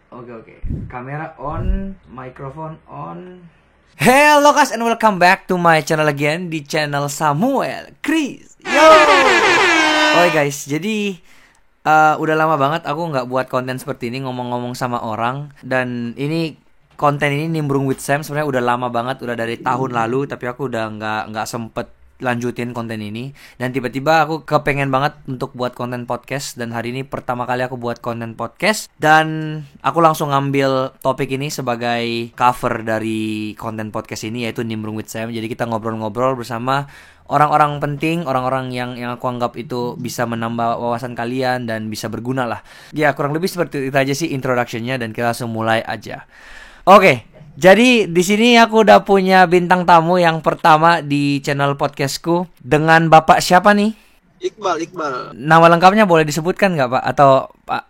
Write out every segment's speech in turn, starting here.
Oke. Kamera on, microphone on. Hello guys and welcome back to my channel again di channel Samuel Chris. Yo. Oke guys, jadi udah lama banget aku nggak buat konten seperti ini ngomong-ngomong sama orang, dan ini konten ini nimbrung with Sam sebenarnya udah lama banget, udah dari tahun lalu, tapi aku udah nggak sempet lanjutin konten ini, dan tiba-tiba aku kepengen banget untuk buat konten podcast, dan hari ini pertama kali aku buat konten podcast, dan aku langsung ngambil topik ini sebagai cover dari konten podcast ini, yaitu Nimbrung with Sam. Jadi kita ngobrol-ngobrol bersama orang-orang penting, orang-orang yang aku anggap itu bisa menambah wawasan kalian dan bisa berguna lah. Ya kurang lebih seperti itu aja sih introduction-nya, dan kita langsung mulai aja. Oke. Jadi di sini aku udah punya bintang tamu yang pertama di channel podcastku, dengan Bapak siapa nih? Iqbal. Nama lengkapnya boleh disebutkan nggak Pak?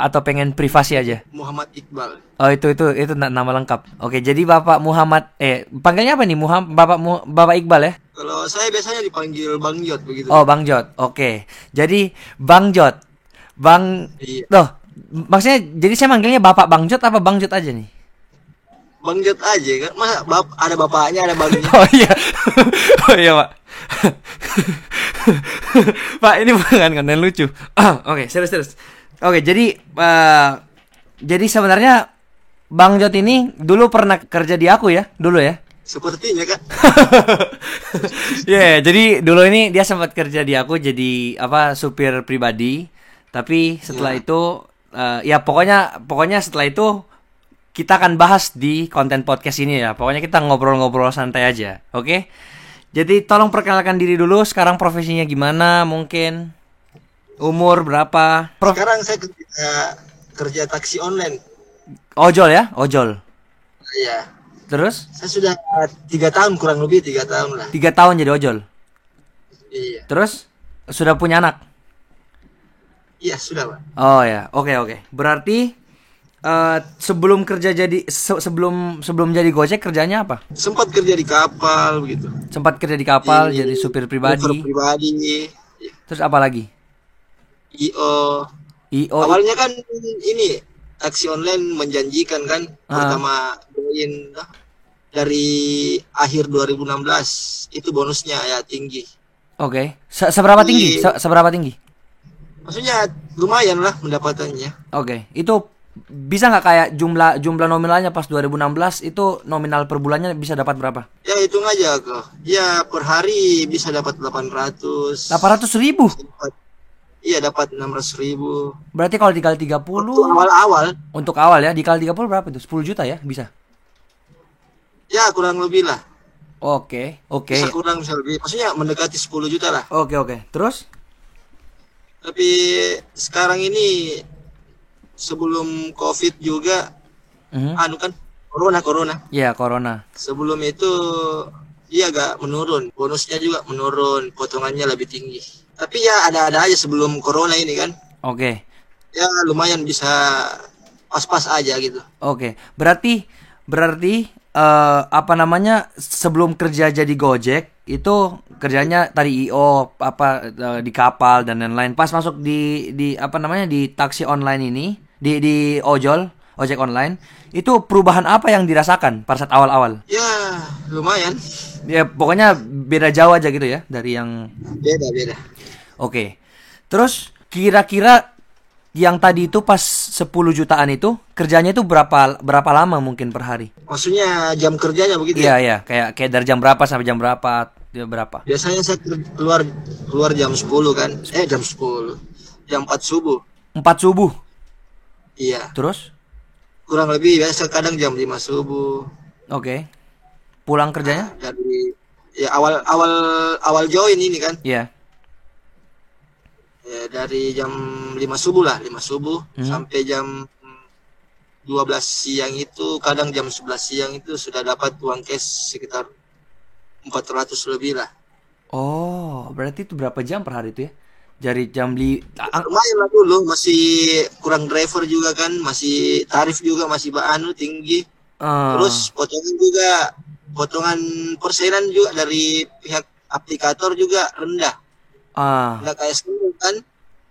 Atau pengen privasi aja? Muhammad Iqbal. Oh itu nama lengkap. Oke, jadi Bapak Muhammad, panggilnya apa nih? Bapak Iqbal ya? Kalau saya biasanya dipanggil Bang Jot begitu. Oh Bang Jot, oke. Jadi Bang Jot, Iya. Loh, maksudnya jadi saya manggilnya Bapak Bang Jot apa Bang Jot aja nih? Bang Jot aja kan, masa ada bapaknya ada bangnya. Oh iya. Oh iya Pak. Pak, ini bukan konten lucu. Oke, serius. Oke, jadi sebenarnya Bang Jot ini dulu pernah kerja di aku ya, dulu ya. Sepertinya kan. Jadi dulu ini dia sempat kerja di aku jadi supir pribadi. Tapi setelah itu pokoknya setelah itu kita akan bahas di konten podcast ini ya. Pokoknya kita ngobrol-ngobrol santai aja. Oke? Jadi tolong perkenalkan diri dulu. Sekarang profesinya gimana mungkin? Umur berapa? Sekarang saya kerja taksi online. Ojol ya? Ojol. Iya. Terus? Saya sudah 3 tahun, kurang lebih 3 tahun lah. 3 tahun jadi ojol? Iya. Terus? Sudah punya anak? Iya, sudah Pak. Oh ya, oke. Berarti sebelum kerja sebelum jadi Gojek kerjanya apa? Sempat kerja di kapal begitu. Sempat kerja di kapal jadi supir pribadi. Supir pribadi. Terus apa lagi? IO. Awalnya kan ini taksi online menjanjikan kan, pertama join dari akhir 2016 itu bonusnya ya tinggi. Oke. Seberapa tinggi? Seberapa tinggi? Maksudnya lumayan lah pendapatannya. Oke. Itu bisa nggak kayak jumlah nominalnya pas 2016 itu nominal per bulannya bisa dapat berapa? Ya hitung aja kok. Ya per hari bisa dapat 800. 800.000? Iya dapat 600.000. Berarti kalau dikali 30 untuk awal-awal. Untuk awal ya, dikali 30 berapa itu? 10 juta ya bisa? Ya kurang lebih lah. Oke. Bisa kurang bisa lebih. Maksudnya mendekati 10 juta lah. Oke. Terus? Tapi sekarang ini sebelum COVID juga, kan corona. Iya, corona. Sebelum itu dia agak menurun, bonusnya juga menurun, potongannya lebih tinggi. Tapi ya ada aja sebelum corona ini kan. Oke. Ya lumayan bisa pas-pas aja gitu. Oke. Berarti sebelum kerja jadi Gojek itu kerjanya tadi IO di kapal dan lain-lain. Pas masuk di taksi online ini, di ojek online, itu perubahan apa yang dirasakan pada saat awal-awal? Ya lumayan. Ya pokoknya beda jauh aja gitu ya dari yang beda. Oke. Terus kira-kira yang tadi itu pas 10 jutaan itu kerjanya itu berapa lama mungkin per hari? Maksudnya jam kerjanya begitu? Iya, kayak dari jam berapa sampai jam berapa? Berapa? Biasanya saya keluar jam 10 kan. Jam 10. Jam 4 subuh. 4 subuh? Iya. Terus? Kurang lebih biasa kadang jam 5 subuh. Oke. Pulang kerjanya? Dari awal join ini kan. Iya. Ya, dari jam 5 subuh lah, 5 subuh sampai jam 12 siang itu, kadang jam 11 siang itu sudah dapat uang cash sekitar 400 lebih lah. Oh, berarti itu berapa jam per hari itu ya? Dari jam lumayan lah dulu, masih kurang driver juga kan, masih tarif juga masih tinggi. Terus potongan persenan juga dari pihak aplikator juga rendah. Nggak kayak sekarang kan,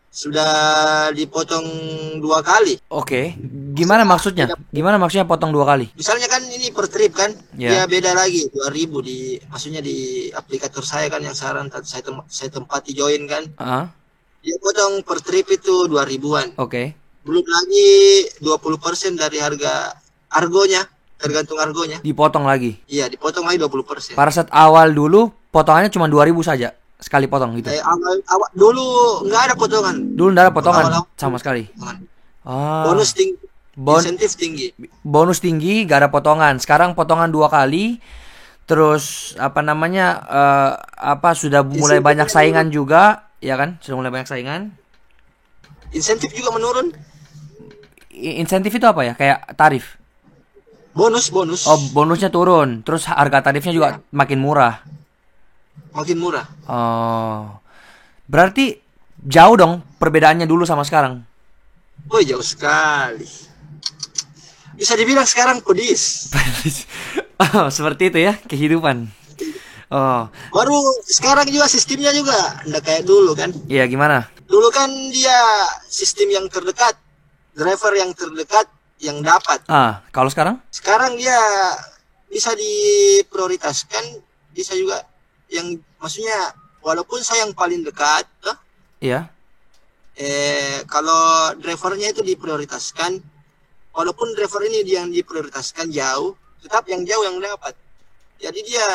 sudah dipotong 2 kali. Oke. Gimana maksudnya? Gimana maksudnya potong 2 kali? Misalnya kan ini per trip kan, Ya. dia beda lagi 2.000 maksudnya di aplikator saya kan yang saran saya tempati join kan. Ah, Dia potong per trip itu 2.000-an. oke. Belum lagi 20% dari harga argonya, tergantung argonya. Dipotong lagi. Iya, dipotong lagi 20%. Pada saat awal dulu potongannya cuma 2.000 saja sekali potong gitu. Awal dulu nggak ada potongan. Dulu nggak ada potongan Awal-awal sama sekali. Ah. Bonus tinggi, Bon- insentif tinggi. bonus tinggi, gak ada potongan. Sekarang potongan 2 kali. Terus apa namanya? Sudah mulai banyak saingan juga, ya kan? Sudah mulai banyak saingan. Insentif juga menurun. Insentif itu apa ya? Kayak tarif. Bonus. Oh, bonusnya turun. Terus harga tarifnya juga makin murah. Makin murah. Oh. Berarti jauh dong perbedaannya dulu sama sekarang. Oh, jauh sekali. Bisa dibilang sekarang pedis. Oh, seperti itu ya kehidupan. Oh, Baru sekarang juga sistemnya juga nggak kayak dulu kan. iya gimana? Dulu kan dia sistem yang terdekat, driver yang terdekat yang dapat. Kalau sekarang? Sekarang dia bisa diprioritaskan, bisa juga yang maksudnya walaupun saya yang paling dekat, Iya. kalau drivernya itu diprioritaskan, walaupun driver ini dia yang diprioritaskan jauh, tetap yang jauh yang dapat. Jadi dia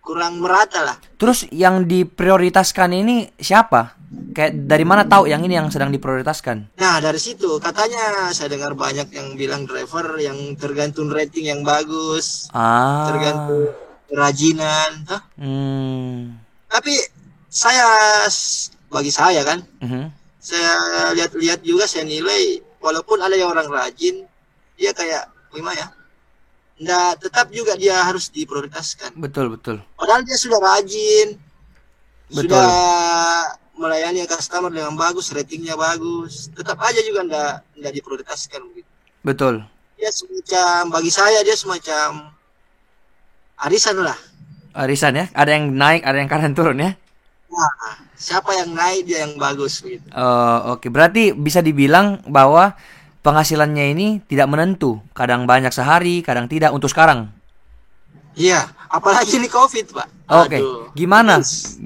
kurang merata lah. Terus yang diprioritaskan ini siapa? Kayak dari mana tahu yang ini yang sedang diprioritaskan? Nah, dari situ katanya saya dengar banyak yang bilang driver yang tergantung rating yang bagus, tergantung kerajinan. Tapi bagi saya kan, saya lihat-lihat juga, saya nilai walaupun ada yang orang rajin, dia kayak gimana ya? Nggak, tetap juga dia harus diprioritaskan. Betul. Padahal dia sudah rajin, Betul. sudah melayani customer dengan bagus, ratingnya bagus, tetap aja juga nggak diprioritaskan begitu. Betul. Dia semacam, bagi saya dia semacam arisan lah. Arisan ya? Ada yang naik, ada yang kanan turun ya? Nah, siapa yang naik dia yang bagus begitu. Oke. Berarti bisa dibilang bahwa penghasilannya ini tidak menentu. Kadang banyak sehari, kadang tidak untuk sekarang. Iya, apalagi ini COVID, Pak. Oke. Aduh, Gimana? pedis.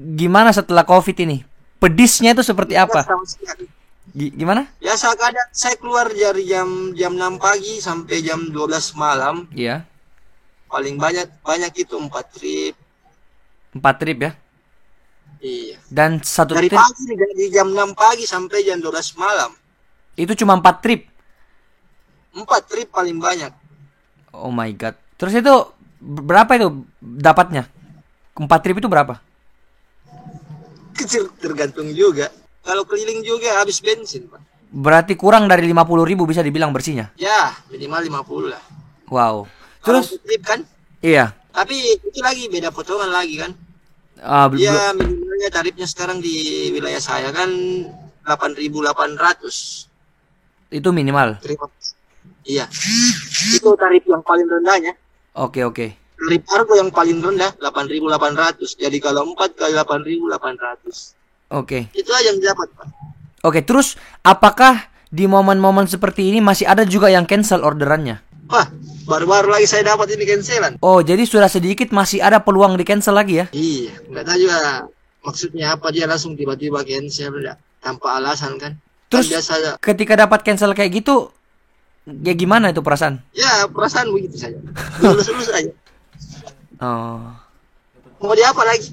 Gimana setelah COVID ini? Pedisnya itu seperti apa? Sama sekali. Gimana? Biasa kadang saya keluar dari jam 6 pagi sampai jam 12 malam. Iya. Paling banyak itu 4 trip. 4 trip ya? Iya. Dan satu Dari trip pagi dari jam 6 pagi sampai jam 12 malam. itu cuma 4 trip. 4 trip paling banyak. Oh my god. Terus itu berapa itu dapatnya? 4 trip itu berapa? Kecil tergantung juga. Kalau keliling juga habis bensin, Pak. Berarti kurang dari 50.000 bisa dibilang bersihnya. Ya, minimal 50 lah. Wow. Kalau Terus trip kan. iya. Tapi itu lagi beda potongan lagi kan. Bel- Dia minimalnya tarifnya sekarang di wilayah saya kan 8.800. itu minimal. Iya. Itu tarif yang paling rendahnya. Oke. Tarif argo yang paling rendah 8.800. Jadi kalau 4 kali 8.800. Oke. Itu aja yang dapat, Pak. Oke, terus apakah di momen-momen seperti ini masih ada juga yang cancel orderannya? Wah, baru-baru lagi saya dapat ini cancelan. Oh, jadi sudah sedikit masih ada peluang di cancel lagi ya? Iya, nggak tahu juga maksudnya apa, dia langsung tiba-tiba cancel udah tanpa alasan kan. Terus Kan biasa, ketika dapat cancel kayak gitu, ya gimana itu perasaan? ya perasaan begitu saja. Lulus-lulus aja. Oh. Mau di apa lagi?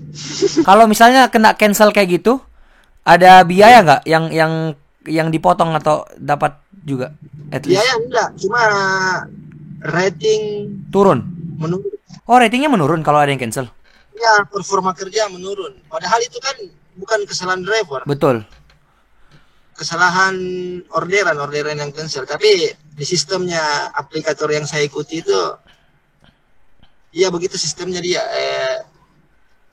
Kalau misalnya kena cancel kayak gitu, ada biaya nggak yang dipotong atau dapat juga? At least Biaya enggak, cuma rating turun. menurun. Oh, ratingnya menurun kalau ada yang cancel. Ya, performa kerja menurun. Padahal itu kan bukan kesalahan driver, Betul. kesalahan orderan yang cancel. Tapi di sistemnya aplikator yang saya ikuti itu, ya begitu sistemnya dia.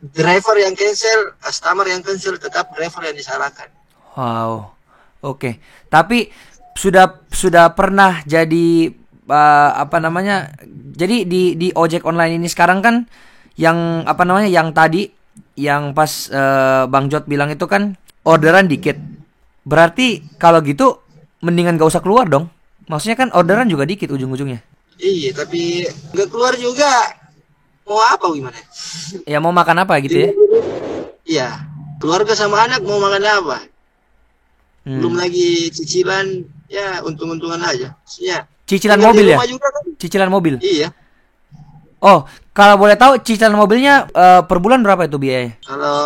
Driver yang cancel, customer yang cancel, tetap driver yang disalahkan. Wow. Oke. Tapi sudah pernah jadi apa namanya? Jadi di ojek online ini sekarang kan yang apa namanya? Yang tadi yang pas Bang Jod bilang itu kan orderan dikit. Berarti kalau gitu mendingan gak usah keluar dong. Maksudnya kan orderan juga dikit ujung-ujungnya. Iya, tapi nggak keluar juga. Mau apa gimana? Ya mau makan apa gitu ya? Iya, keluarga sama anak mau makan apa? Belum lagi cicilan, ya untung-untungan aja. Maksudnya, cicilan mobil ya? Juga, kan? Cicilan mobil? Iya. Oh, kalau boleh tahu cicilan mobilnya per bulan berapa itu biayanya? Kalau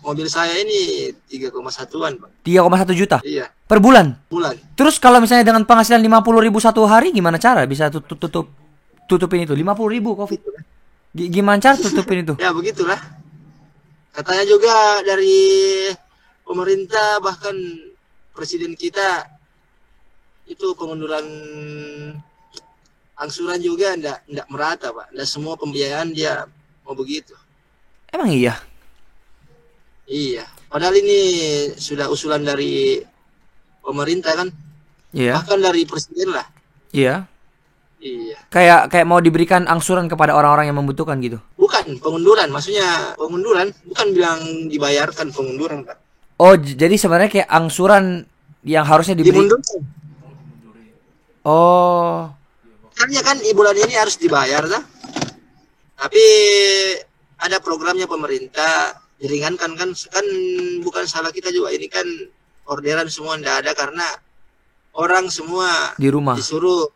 mobil saya ini 3,1-an, Pak. 3,1 juta? Iya. Per bulan? Bulan. Terus kalau misalnya dengan penghasilan 50.000 satu hari, gimana cara bisa tutupin itu? 50.000 COVID. Gimana cara tutupin itu? Ya begitulah. Katanya juga dari pemerintah, bahkan presiden kita itu pengunduran angsuran juga enggak merata, Pak. Enggak semua pembiayaan dia mau begitu. Emang iya? Iya. Padahal ini sudah usulan dari pemerintah kan? Iya. Bahkan dari presiden lah. Iya. Iya. Kayak mau diberikan angsuran kepada orang-orang yang membutuhkan gitu. Bukan pengunduran, maksudnya pengunduran, bukan bilang dibayarkan pengunduran, Pak. Oh, jadi sebenarnya kayak angsuran yang harusnya diberi. Dimundurkan. Oh. Karena kan bulan ini harus dibayar, dah. Tapi ada programnya pemerintah diringankan kan bukan salah kita juga, ini kan orderan semua ndak ada karena orang semua di rumah disuruh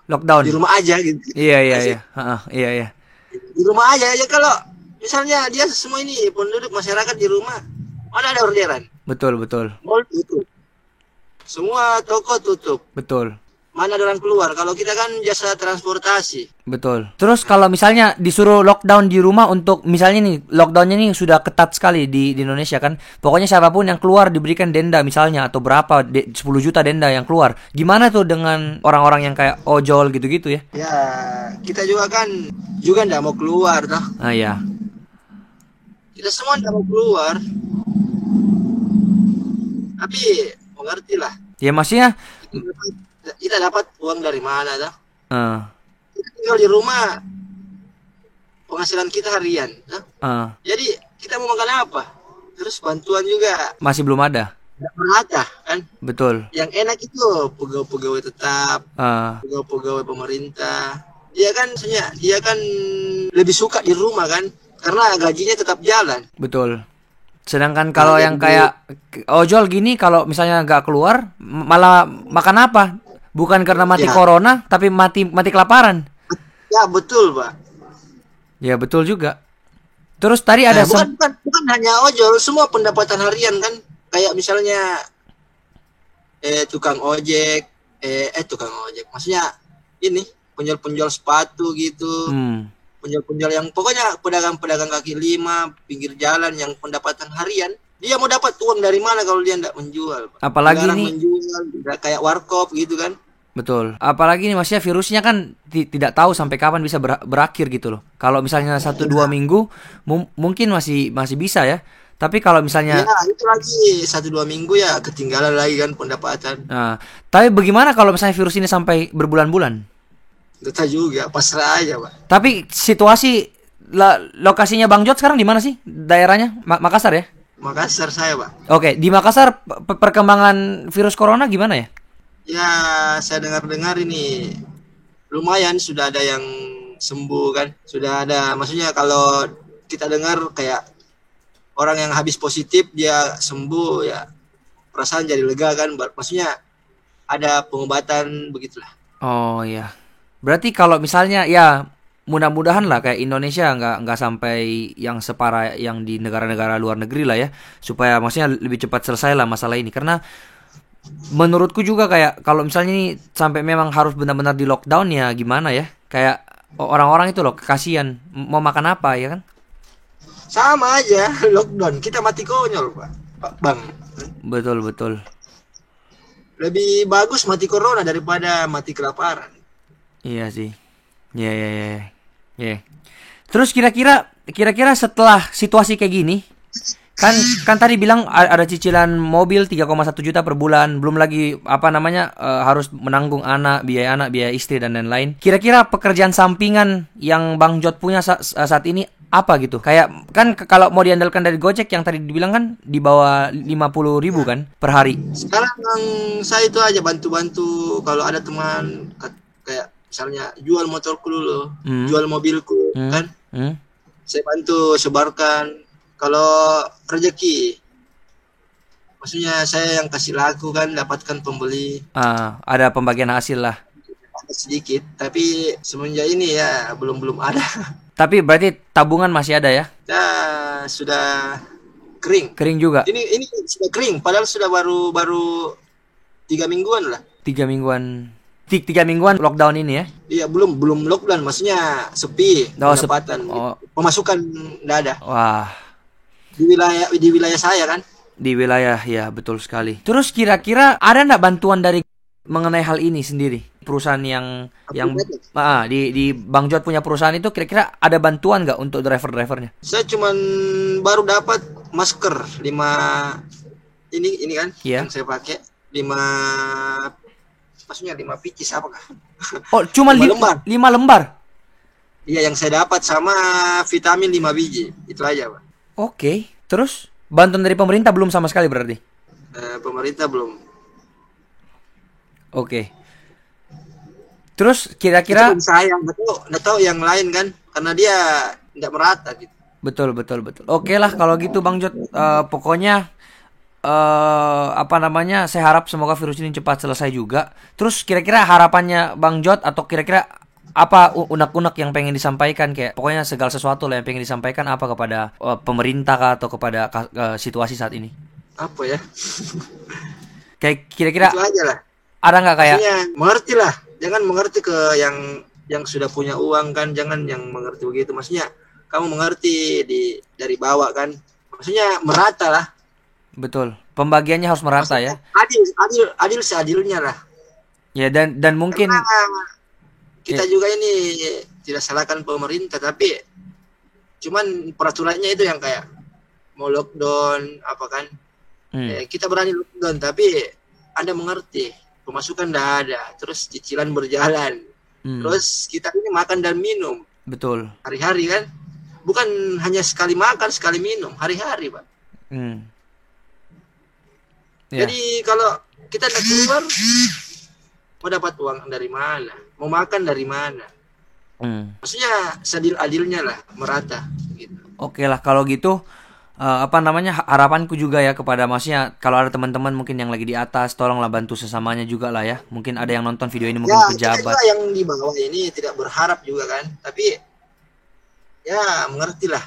lockdown di rumah aja gitu. Iya. Iya. Di rumah aja kalau misalnya dia semua ini penduduk masyarakat di rumah, mana ada orderan? Betul. Mall tutup. Semua toko tutup. Betul. Mana ada orang keluar? Kalau kita kan jasa transportasi. Betul. Terus kalau misalnya disuruh lockdown di rumah untuk misalnya nih lockdownnya nih sudah ketat sekali di Indonesia kan. Pokoknya siapapun yang keluar diberikan denda misalnya atau berapa 10 juta denda yang keluar. Gimana tuh dengan orang-orang yang kayak ojol gitu-gitu ya? Ya kita juga nggak mau keluar dah. Ah ya. Kita semua nggak mau keluar. Tapi mengerti lah. Ya maksudnya kita dapat uang dari mana dah? Kita tinggal di rumah, penghasilan kita harian. Jadi kita mau makan apa? Terus bantuan juga masih belum ada. Tidak merata kan? Betul. Yang enak itu pegawai-pegawai tetap, pegawai-pegawai pemerintah. Dia kan lebih suka di rumah kan, karena gajinya tetap jalan. Betul. Sedangkan kalau yang kayak ojol gini, kalau misalnya nggak keluar, malah makan apa? Bukan karena mati corona, tapi mati kelaparan. Ya betul, Pak. Ya betul juga. Terus tadi ada bukan hanya ojol, semua pendapatan harian kan. Kayak misalnya tukang ojek, maksudnya ini penjual sepatu gitu. Penjual yang pokoknya pedagang-pedagang kaki lima, pinggir jalan yang pendapatan harian, dia mau dapat uang dari mana kalau dia tidak menjual? Apalagi nih menjual, kayak warkop gitu kan? Betul. Apalagi nih maksudnya virusnya kan tidak tahu sampai kapan bisa berakhir gitu loh. Kalau misalnya 1-2 minggu mungkin masih bisa ya. Tapi kalau misalnya itu lagi 1-2 minggu ya ketinggalan lagi kan pendapatan. Nah, tapi bagaimana kalau misalnya virus ini sampai berbulan-bulan? Kita juga pasrah aja, Pak. Tapi situasi lokasinya Bang Jod sekarang di mana sih? Daerahnya Makassar ya? Makassar saya, Pak. Oke, di Makassar perkembangan virus corona gimana ya? Ya, saya dengar-dengar ini lumayan sudah ada yang sembuh kan. Sudah ada, maksudnya kalau kita dengar kayak orang yang habis positif dia sembuh ya, perasaan jadi lega kan. Maksudnya ada pengobatan begitulah. Oh iya. Berarti kalau misalnya ya mudah-mudahan lah kayak Indonesia nggak sampai yang separah yang di negara-negara luar negeri lah ya, supaya maksudnya lebih cepat selesai lah masalah ini. Karena menurutku juga kayak kalau misalnya ini sampai memang harus benar-benar di lockdown ya gimana ya, kayak orang-orang itu loh kasihan mau makan apa ya kan? Sama aja lockdown kita mati konyol, Pak Bang. Betul. Lebih bagus mati corona daripada mati kelaparan. Iya sih. Iya. Terus kira-kira setelah situasi kayak gini, kan tadi bilang ada cicilan mobil 3,1 juta per bulan, belum lagi harus menanggung biaya anak, biaya istri dan lain-lain. Kira-kira pekerjaan sampingan yang Bang Jod punya saat ini apa gitu? Kayak kan kalau mau diandalkan dari Gojek yang tadi dibilang kan di bawah 50.000 kan per hari. Sekarang saya itu aja bantu-bantu kalau ada teman kayak misalnya jual motorku dulu, jual mobilku kan. Saya bantu sebarkan kalau rezeki. Maksudnya saya yang kasih laku kan, dapatkan pembeli. Ada pembagian hasil lah. Sedikit, tapi semenjak ini ya belum ada. Tapi berarti tabungan masih ada ya? Nah, sudah kering. Kering juga. Ini sudah kering, padahal sudah baru 3 mingguan lah. 3 mingguan. 3 mingguan lockdown ini ya? Iya, belum lockdown, maksudnya sepi pendapatan. Pemasukan enggak ada. Wah. Di wilayah saya kan? Di wilayah ya, betul sekali. Terus kira-kira ada enggak bantuan dari mengenai hal ini sendiri? Perusahaan yang di Bang Jod punya perusahaan itu kira-kira ada bantuan nggak untuk driver-drivernya? Saya cuman baru dapat masker 5 ini kan yang saya pakai 5, maksudnya 5 pieces apakah? Oh, cuma 5 lembar. Iya, yang saya dapat sama vitamin 5 biji. Itu aja, Pak. Oke. Terus bantuan dari pemerintah belum sama sekali berarti? Pemerintah belum. Oke. Terus kira-kira saya nggak tahu yang lain kan, karena dia nggak merata gitu. Betul. Oke lah kalau gitu Bang Jod. Pokoknya saya harap semoga virus ini cepat selesai juga. Terus kira-kira harapannya Bang Jod atau kira-kira apa unek-unek yang pengen disampaikan, kayak pokoknya segala sesuatu lah yang pengen disampaikan apa kepada pemerintah kah, atau kepada situasi saat ini? Apa ya? Kayak kira-kira itu aja lah. Ada nggak kayak? Mengerti lah. Jangan mengerti ke yang sudah punya uang kan, jangan yang mengerti begitu. Maksudnya kamu mengerti dari bawah kan. Maksudnya merata lah. Betul. Pembagiannya harus merata. Maksudnya, ya. Adil seadilnya lah. Ya dan mungkin karena kita juga ini tidak salahkan pemerintah, tapi cuman peraturannya itu yang kayak mau lockdown apa kan. Kita berani lockdown tapi Anda mengerti. Pemasukan tidak ada, terus cicilan berjalan, terus kita ini makan dan minum, betul, hari-hari kan, bukan hanya sekali makan sekali minum, hari-hari Pak. Jadi kalau kita tidak keluar, mau dapat uang dari mana, mau makan dari mana? Maksudnya seadil-adilnya lah, merata. Gitu. Oke lah kalau gitu. Harapanku juga ya kepada maksudnya kalau ada teman-teman mungkin yang lagi di atas, tolonglah bantu sesamanya juga lah ya. Mungkin ada yang nonton video ini mungkin pejabat. Kita yang di bawah ini tidak berharap juga kan, tapi ya mengertilah.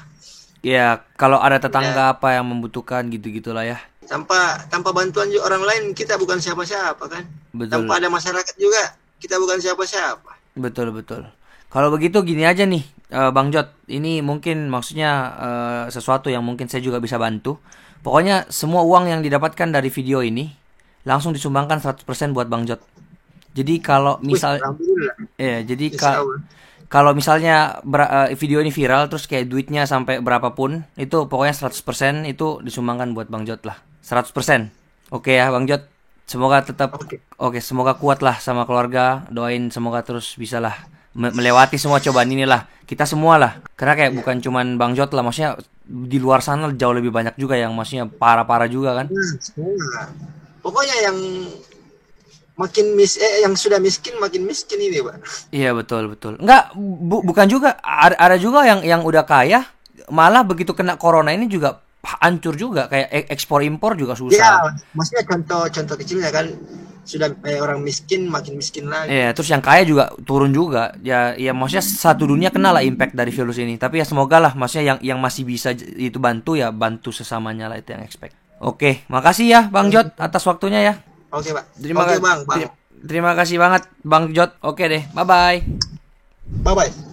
Ya kalau ada tetangga apa yang membutuhkan gitu-gitulah ya. Tanpa bantuan juga orang lain kita bukan siapa-siapa kan. Betul. Tanpa ada masyarakat juga kita bukan siapa-siapa. Betul. Kalau begitu gini aja nih, Bang Jod, ini mungkin maksudnya sesuatu yang mungkin saya juga bisa bantu. Pokoknya semua uang yang didapatkan dari video ini langsung disumbangkan 100% buat Bang Jod. Jadi kalau kalau misalnya video ini viral terus kayak duitnya sampai berapapun, itu pokoknya 100% itu disumbangkan buat Bang Jod lah. 100%. Oke ya, Bang Jod. Semoga tetap semoga kuat lah sama keluarga. Doain semoga terus bisalah melewati semua cobaan inilah, kita semua lah, karena kayak bukan cuman Bang Jod lah, maksudnya di luar sana jauh lebih banyak juga yang maksudnya parah-parah juga kan. Pokoknya yang yang sudah miskin makin miskin ini Pak. Iya betul. Enggak, bukan juga, ada juga yang udah kaya malah begitu kena corona ini juga hancur juga, kayak ekspor impor juga susah. Iya, maksudnya contoh kecilnya kan. Sudah orang miskin makin miskin lagi. Iya, terus yang kaya juga turun juga. Ya maksudnya satu dunia kena lah impact dari virus ini. Tapi ya semoga lah maksudnya yang masih bisa itu bantu ya bantu sesamanya lah, itu yang expect. Oke, makasih ya Bang Jod atas waktunya ya. Oke, Pak. Terima kasih banget Bang Jod. Oke deh. Bye bye. Bye bye.